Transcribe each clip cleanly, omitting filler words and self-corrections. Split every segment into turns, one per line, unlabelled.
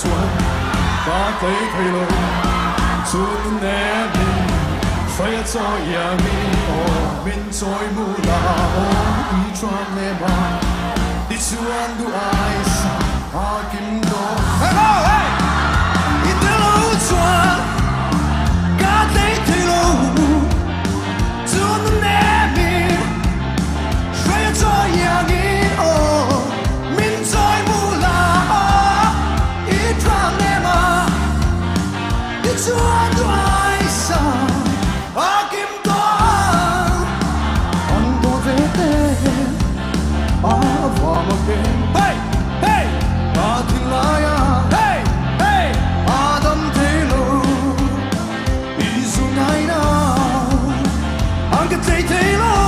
船，把地推路，出那边，飞走呀咪哦，面在木拉哦，一转那嘛，你出安都爱上阿金多，嘿，一条路船，把地推路，出那边，飞走呀咪哦。It's one to I saw. I came down on the day. I fall again. Hey, hey, Atilaya. Hey, hey, Adam Taylor. Is unite now. Uncle Taylor.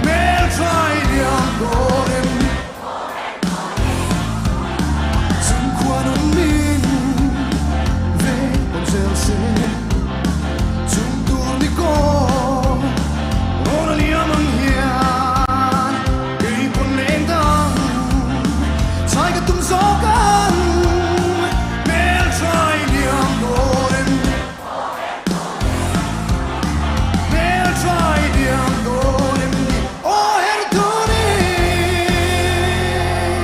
Mel tried young golden. Some quantum me. Chúng tôi đi có ôn li amang hian khi buồn lên tăng trái cái tung gió can mel try diam golden mel try diam golden oh her tuni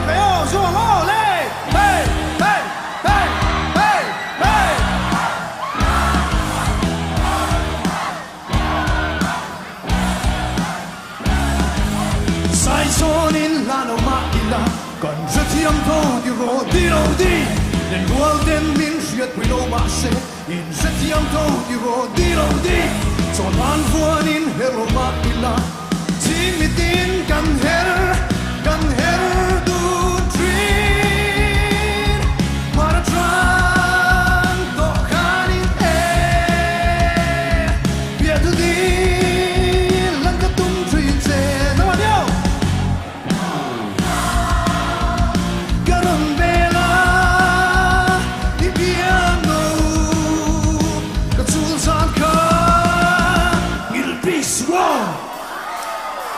veo zo mo le hey hey hey hey hey Sonin lano maila con retiam to di rodi nel golden min shiat we no mase in retiam to di rodi son man vuan in hero maila timitin kan her du dream para tran to kanin bia tu di lan ka tum tree te no dio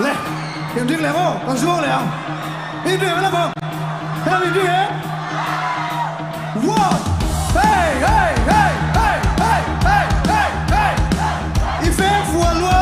Lẹ, em đi lẹ vô, con xuống lẹ không? Đi đi lẹ vô, em đi đi hết. Wow, hey, hey, hey, hey, hey, hey, hey, hey. Il fait fou à l'ouest.